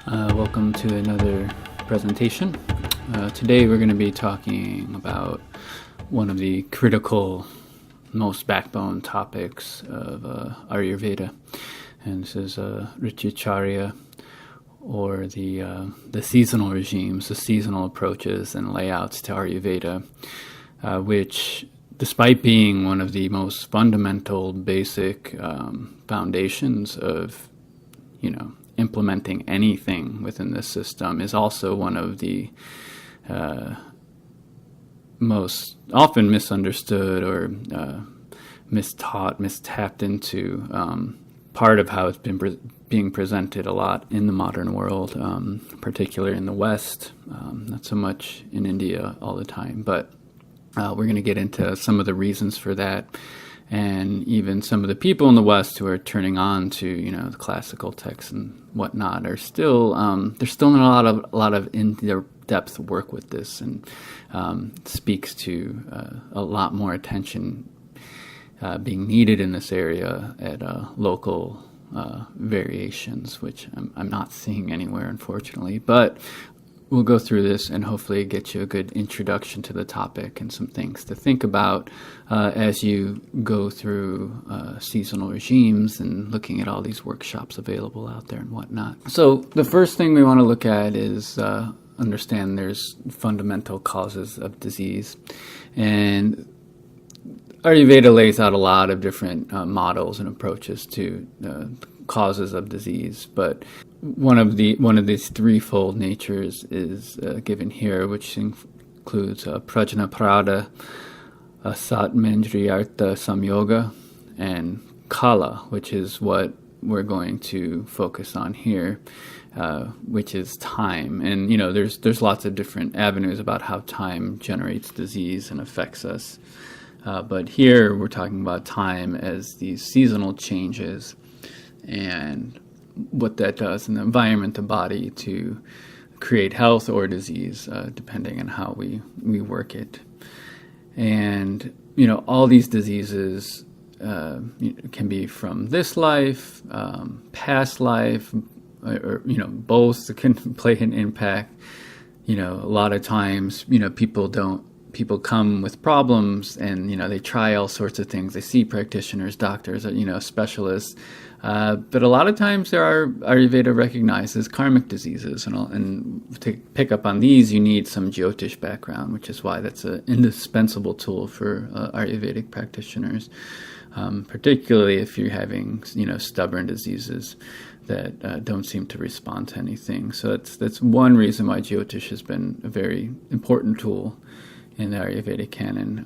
Welcome to another presentation. Today we're going to be talking about one of the critical, most backbone topics of Ayurveda, and this is Richacharya, or the seasonal regimes, the seasonal approaches and layouts to Ayurveda, which, despite being one of the most fundamental, basic foundations of, implementing anything within this system, is also one of the most often misunderstood or mistaught, mistapped into part of how it's been being presented a lot in the modern world, particularly in the West, not so much in India all the time. But we're going to get into some of the reasons for that, and even some of the people in the West who are turning on to the classical texts and whatnot are still there's still not a lot of in-depth work with this, and speaks to a lot more attention being needed in this area at local variations, which I'm not seeing anywhere, unfortunately. But we'll go through this and hopefully get you a good introduction to the topic and some things to think about as you go through seasonal regimes and looking at all these workshops available out there and whatnot. So the first thing we want to look at is understand there's fundamental causes of disease. And Ayurveda lays out a lot of different models and approaches to causes of disease, but one of these threefold natures is given here, which includes prajna prada, satmendriyartha samyoga, and kala, which is what we're going to focus on here, which is time. And there's lots of different avenues about how time generates disease and affects us, but here we're talking about time as these seasonal changes and what that does in the environment, the body, to create health or disease, depending on how we work it. And all these diseases can be from this life, past life, or both can play an impact. A lot of times people come with problems, and they try all sorts of things. They see practitioners, doctors, specialists, but a lot of times there are Ayurveda recognizes karmic diseases, and to pick up on these you need some Jyotish background, which is why that's an indispensable tool for Ayurvedic practitioners, particularly if you're having stubborn diseases that don't seem to respond to anything. So that's one reason why Jyotish has been a very important tool in the Ayurvedic canon.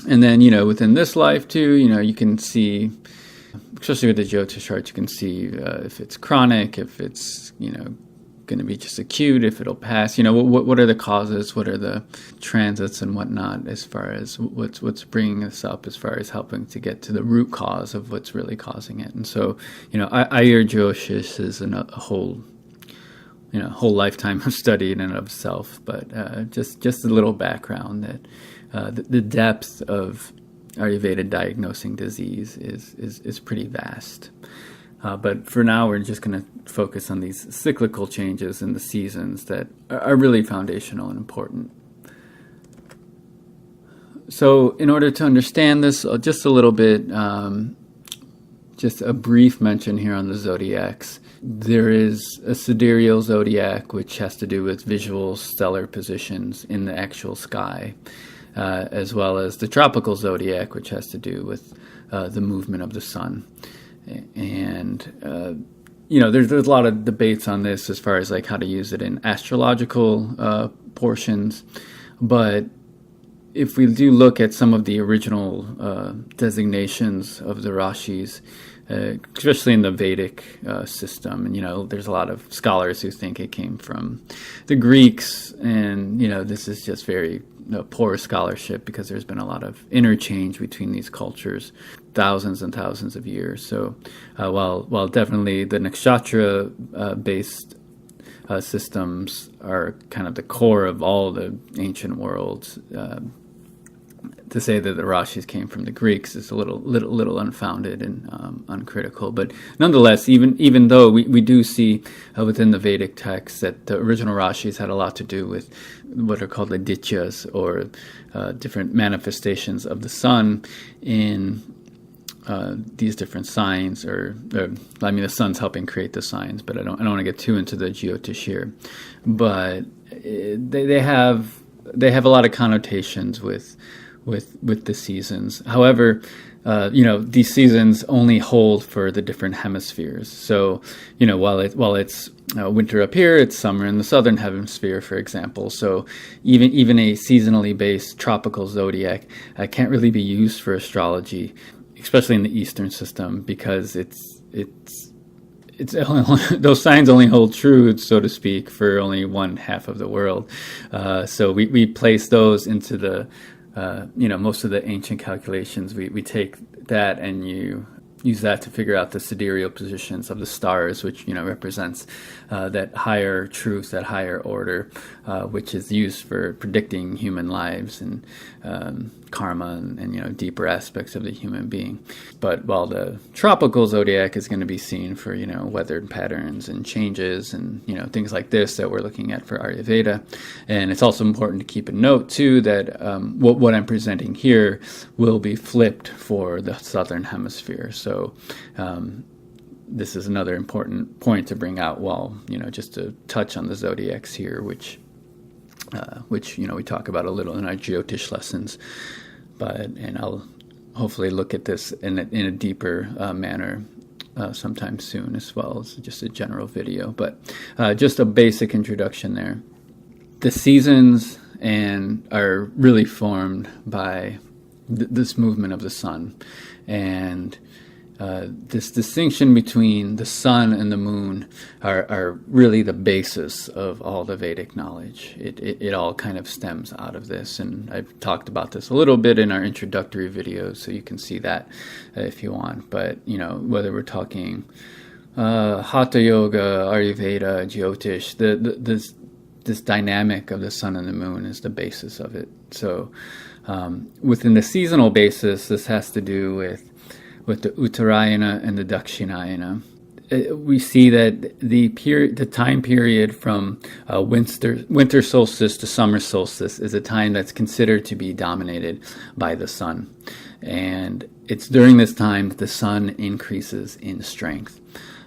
And then, within this life too, you can see, especially with the Jyotish chart, you can see if it's chronic, if it's, going to be just acute, if it'll pass, what are the causes, what are the transits and whatnot, as far as what's bringing us up, as far as helping to get to the root cause of what's really causing it. And so, Ayurvedic is a whole lifetime of study in and of itself, but just a little background that the depth of Ayurveda diagnosing disease is pretty vast. But for now, we're just going to focus on these cyclical changes in the seasons that are really foundational and important. So in order to understand this just a little bit, just a brief mention here on the Zodiacs. There is a sidereal zodiac, which has to do with visual stellar positions in the actual sky, as well as the tropical zodiac, which has to do with the movement of the sun. And there's a lot of debates on this as far as like how to use it in astrological portions, but if we do look at some of the original designations of the Rashis, especially in the Vedic system, and there's a lot of scholars who think it came from the Greeks, and this is just very poor scholarship, because there's been a lot of interchange between these cultures thousands and thousands of years. So while definitely the nakshatra based systems are kind of the core of all the ancient worlds, to say that the Rashis came from the Greeks is a little unfounded and uncritical. But nonetheless, even though we do see within the Vedic texts that the original Rashis had a lot to do with what are called adityas, or different manifestations of the sun in these different signs, or I mean, the sun's helping create the signs, but I don't want to get too into the Jyotish here. But they have a lot of connotations with the seasons. However, these seasons only hold for the different hemispheres. So, while it's winter up here, it's summer in the southern hemisphere, for example. So even a seasonally based tropical zodiac can't really be used for astrology, especially in the Eastern system, because it's those signs only hold true, so to speak, for only one half of the world. So we place those into the most of the ancient calculations. We take that and you use that to figure out the sidereal positions of the stars, which represents that higher truth, that higher order, which is used for predicting human lives and karma and deeper aspects of the human being. But while the tropical zodiac is going to be seen for weather patterns and changes and things like this that we're looking at for Ayurveda. And it's also important to keep a note too that what I'm presenting here will be flipped for the southern hemisphere. So this is another important point to bring out, just to touch on the zodiacs here, which we talk about a little in our Jyotish lessons, and I'll hopefully look at this in a deeper manner sometime soon, as well as just a general video. But just a basic introduction there. The seasons are really formed by this movement of the sun, and this distinction between the sun and the moon are really the basis of all the Vedic knowledge. It all kind of stems out of this, and I've talked about this a little bit in our introductory videos, so you can see that if you want. But whether we're talking Hatha Yoga, Ayurveda, Jyotish, this dynamic of the sun and the moon is the basis of it. So within the seasonal basis, this has to do with the Uttarayana and the Dakshinayana. We see that the time period from winter solstice to summer solstice is a time that's considered to be dominated by the sun. And it's during this time that the sun increases in strength.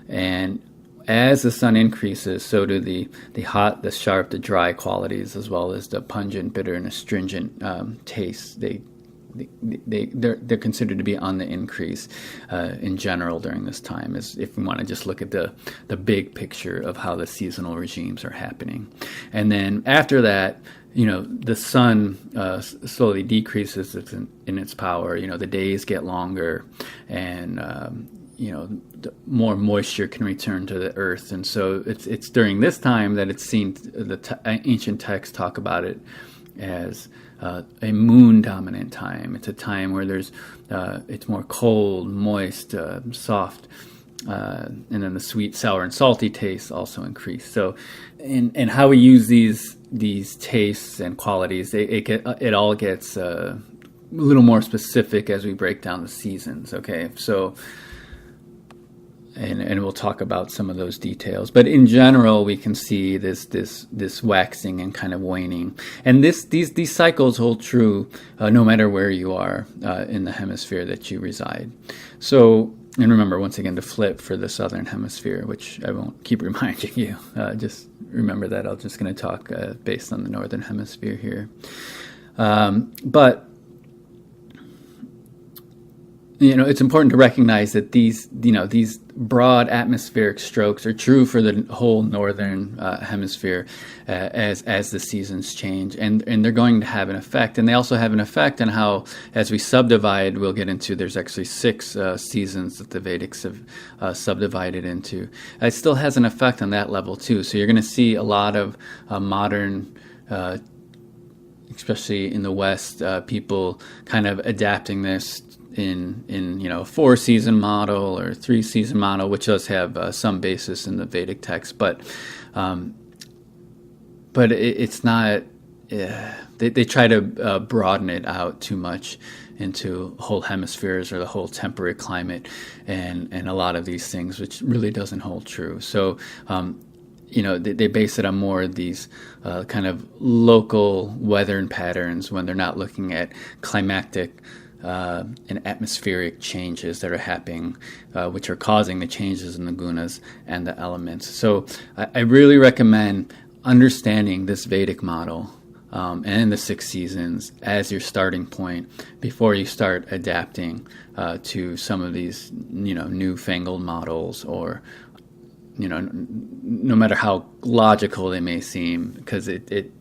And as the sun increases, so do the hot, the sharp, the dry qualities, as well as the pungent, bitter, and astringent tastes. They're considered to be on the increase in general during this time, as if we want to just look at the big picture of how the seasonal regimes are happening. And then after that, the sun slowly decreases in its power. The days get longer, and more moisture can return to the earth. And so it's during this time that it's seen, ancient texts talk about it as a moon dominant time. It's a time where it's more cold, moist, soft, and then the sweet, sour, and salty tastes also increase. So and how we use these tastes and qualities, it all gets a little more specific as we break down the seasons. Okay, so and we'll talk about some of those details. But in general, we can see this waxing and kind of waning. And these cycles hold true no matter where you are in the hemisphere that you reside. So, and remember, once again, to flip for the southern hemisphere, which I won't keep reminding you. Just remember that. I'm just going to talk based on the northern hemisphere here. But it's important to recognize that these broad atmospheric strokes are true for the whole northern hemisphere as the seasons change, and they're going to have an effect. And they also have an effect on how, as we subdivide, we'll get into, there's actually 6 seasons that the Vedics have subdivided into. It still has an effect on that level too. So you're going to see a lot of modern, especially in the West, people kind of adapting this in a 4-season model or 3-season model, which does have some basis in the Vedic text, but it's not they try to broaden it out too much into whole hemispheres or the whole temperate climate and a lot of these things, which really doesn't hold true. So, they base it on more of these kind of local weather patterns when they're not looking at climactic and atmospheric changes that are happening, which are causing the changes in the gunas and the elements. So I really recommend understanding this Vedic model and the 6 seasons as your starting point before you start adapting to some of these, newfangled models, or, no matter how logical they may seem, because it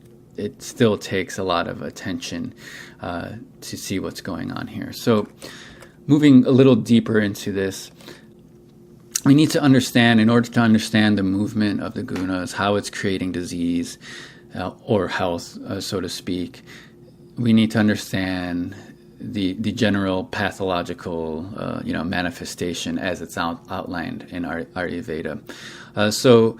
still takes a lot of attention to see what's going on here. So moving a little deeper into this, we need to understand, in order to understand the movement of the gunas, how it's creating disease or health, so to speak, we need to understand the general pathological manifestation as it's outlined in Ayurveda. So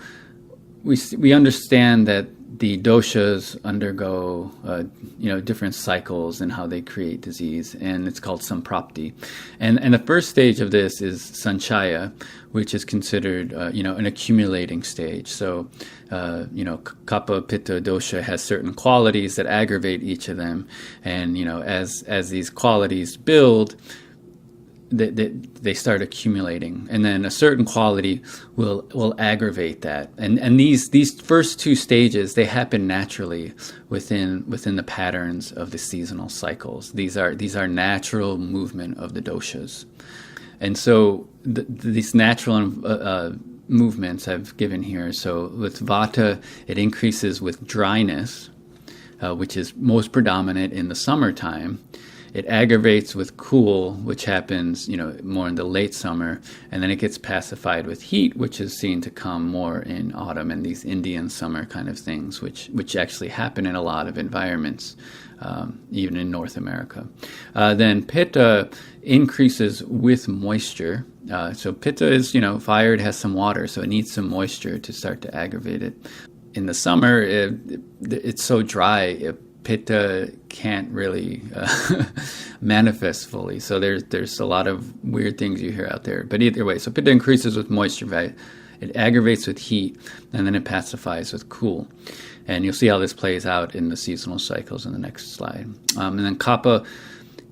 we understand that the doshas undergo different cycles in how they create disease, and it's called samprapti. And the first stage of this is sanchaya, which is considered an accumulating stage. So kapha, pitta, dosha has certain qualities that aggravate each of them, and as these qualities build, they start accumulating, and then a certain quality will aggravate that. And these first 2 stages, they happen naturally within the patterns of the seasonal cycles. These are natural movement of the doshas, and so these natural movements I've given here. So with vata, it increases with dryness, which is most predominant in the summertime. It aggravates with cool, which happens, more in the late summer, and then it gets pacified with heat, which is seen to come more in autumn and these Indian summer kind of things, which actually happen in a lot of environments, even in North America. Then pitta increases with moisture. So pitta is, fire, it has some water, so it needs some moisture to start to aggravate it. In the summer, it's so dry, pitta can't really manifest fully. So there's a lot of weird things you hear out there. But either way, so pitta increases with moisture, right? It aggravates with heat, and then it pacifies with cool. And you'll see how this plays out in the seasonal cycles in the next slide. And then kapha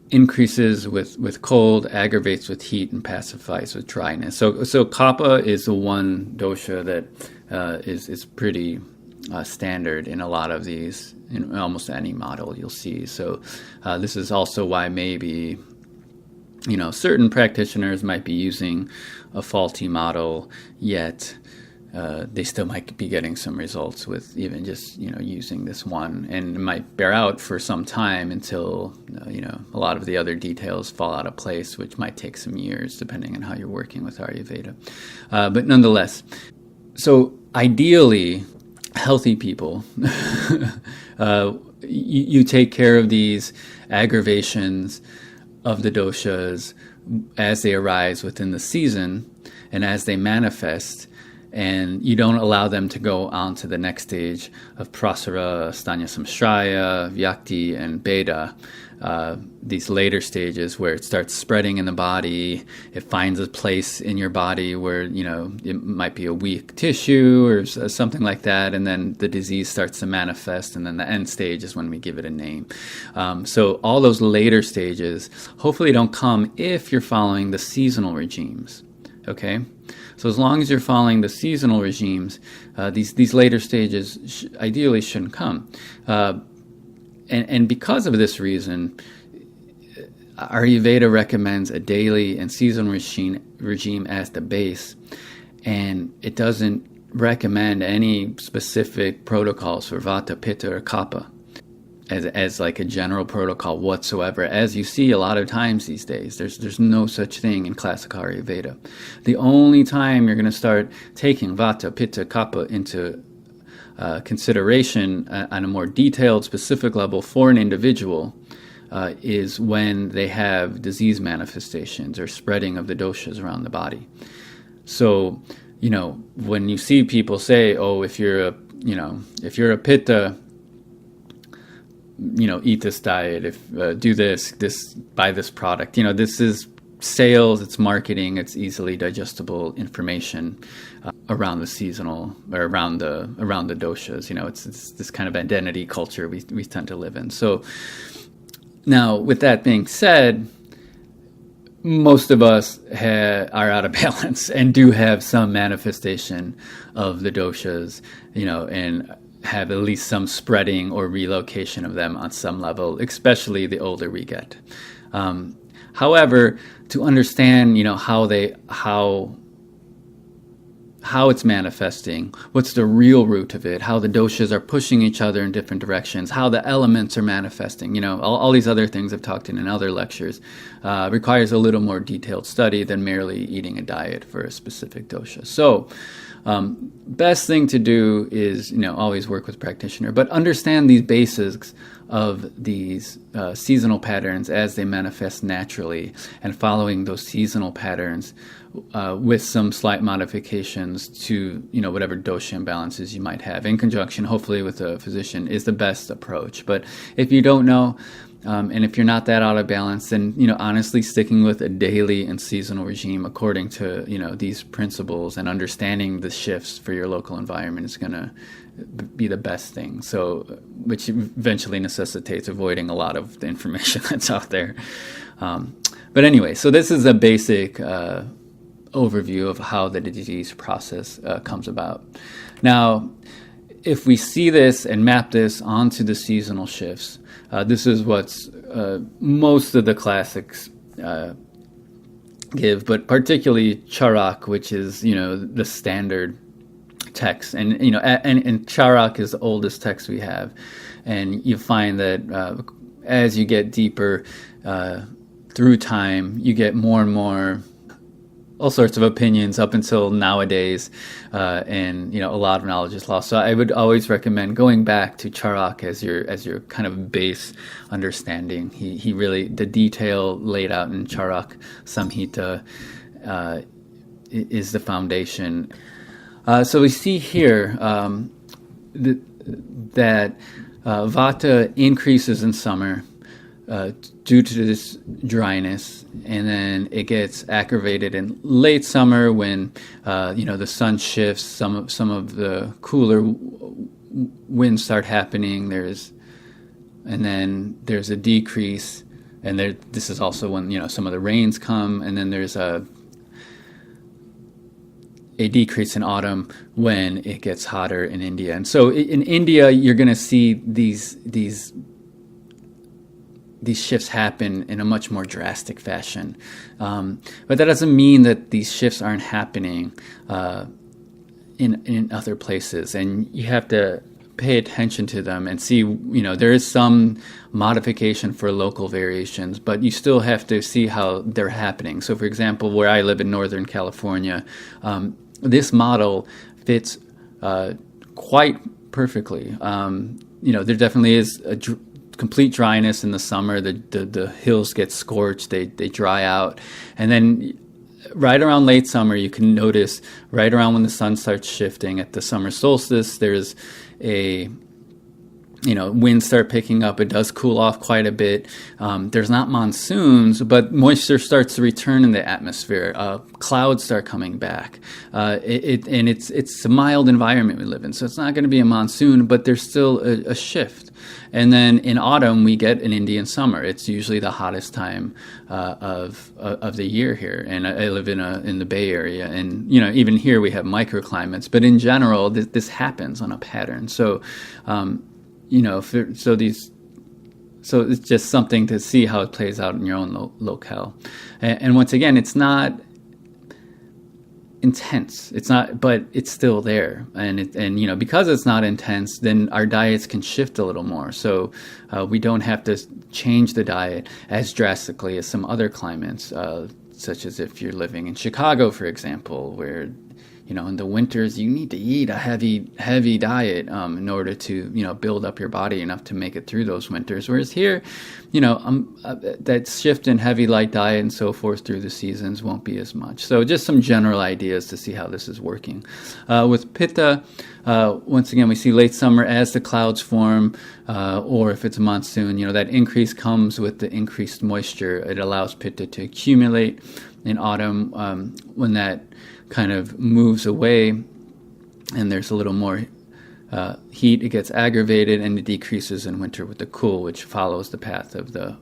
increases with cold, aggravates with heat, and pacifies with dryness. So kapha is the one dosha that is pretty standard in a lot of these, in almost any model you'll see. So this is also why maybe certain practitioners might be using a faulty model, yet they still might be getting some results with even just using this one, and it might bear out for some time until a lot of the other details fall out of place, which might take some years depending on how you're working with Ayurveda. But nonetheless, so ideally, healthy people, you take care of these aggravations of the doshas as they arise within the season and as they manifest, and you don't allow them to go on to the next stage of prasara, stanya samshraya, vyakti, and beda. These later stages where it starts spreading in the body, it finds a place in your body where it might be a weak tissue or something like that, and then the disease starts to manifest, and then the end stage is when we give it a name. So all those later stages hopefully don't come if you're following the seasonal regimes. Okay, so as long as you're following the seasonal regimes, these later stages ideally shouldn't come. And because of this reason, Ayurveda recommends a daily and seasonal regime as the base, and it doesn't recommend any specific protocols for vata, pitta, or kapha as like a general protocol whatsoever, as you see a lot of times these days. There's no such thing in classical Ayurveda. The only time you're going to start taking vata, pitta, kapha into consideration on a more detailed, specific level for an individual is when they have disease manifestations or spreading of the doshas around the body. So, when you see people say, "Oh, if you're a pitta eat this diet, if do this, buy this product. This is sales, it's marketing, it's easily digestible information around the seasonal, or around the doshas. It's this kind of identity culture we tend to live in. So now, with that being said, most of us are out of balance and do have some manifestation of the doshas, and have at least some spreading or relocation of them on some level, especially the older we get. However, to understand, how it's manifesting, what's the real root of it, how the doshas are pushing each other in different directions, how the elements are manifesting, all these other things I've talked in other lectures, requires a little more detailed study than merely eating a diet for a specific dosha. So, best thing to do is, always work with a practitioner, but understand these basics of these seasonal patterns as they manifest naturally, and following those seasonal patterns with some slight modifications to, whatever dosha imbalances you might have, in conjunction, hopefully, with a physician, is the best approach. But if you don't know, and if you're not that out of balance, then, honestly, sticking with a daily and seasonal regime according to, these principles, and understanding the shifts for your local environment is going to be the best thing. So, which eventually necessitates avoiding a lot of the information that's out there. But anyway, so this is a basic overview of how the disease process comes about. Now, if we see this and map this onto the seasonal shifts, this is what's most of the classics give, but particularly Charak, which is, the standard text. And, and Charak is the oldest text we have. And you find that as you get deeper through time, you get more and more all sorts of opinions up until nowadays, and a lot of knowledge is lost. So I would always recommend going back to Charak as your kind of base understanding. He really, the detail laid out in Charak Samhita is the foundation. So we see here that Vata increases in summer due to this dryness, and then it gets aggravated in late summer when the sun shifts. Some of the cooler winds start happening. And then there's a decrease, and this is also when some of the rains come, and then there's a decrease in autumn when it gets hotter in India. And so in India, you're going to see these shifts happen in a much more drastic fashion. But that doesn't mean that these shifts aren't happening in other places. And you have to pay attention to them and see, there is some modification for local variations, but you still have to see how they're happening. So, for example, where I live in Northern California, this model fits quite perfectly. There definitely is a complete dryness in the summer. The hills get scorched, they dry out, and then right around late summer, you can notice right around when the sun starts shifting at the summer solstice, there's winds start picking up. It does cool off quite a bit. There's not monsoons, but moisture starts to return in the atmosphere. Clouds start coming back. It's a mild environment we live in, so it's not going to be a monsoon, but there's still a shift. And then in autumn, we get an Indian summer. It's usually the hottest time of the year here. And I live in the Bay Area, and even here we have microclimates. But in general, this happens on a pattern. So, so it's just something to see how it plays out in your own locale. And once again, it's not intense. It's not, but it's still there. And because it's not intense, then our diets can shift a little more. So we don't have to change the diet as drastically as some other climates, such as if you're living in Chicago, for example, where in the winters you need to eat a heavy diet in order to build up your body enough to make it through those winters. Whereas here, that shift in heavy light diet and so forth through the seasons won't be as much. So just some general ideas to see how this is working. With Pitta, once again, we see late summer as the clouds form, or if it's a monsoon, that increase comes with the increased moisture. It allows Pitta to accumulate. In autumn, when that kind of moves away and there's a little more heat, it gets aggravated, and it decreases in winter with the cool, which follows the path of the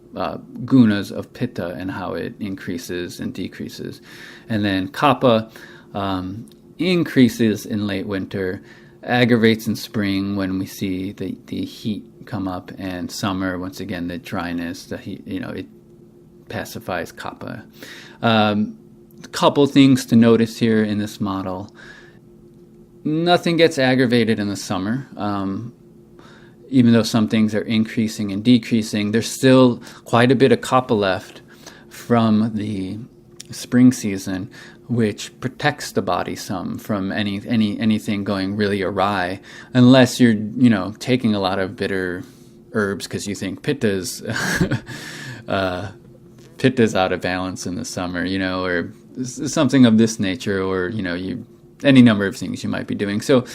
gunas of Pitta and how it increases and decreases. And then Kapha increases in late winter, aggravates in spring when we see the heat come up, and summer, once again, the dryness, the heat, it pacifies Kapha. Couple things to notice here in this model. Nothing gets aggravated in the summer. Even though some things are increasing and decreasing, there's still quite a bit of Kapha left from the spring season, which protects the body some from anything going really awry, unless you're taking a lot of bitter herbs because you think Pitta's out of balance in the summer, or something of this nature, or any number of things you might be doing. So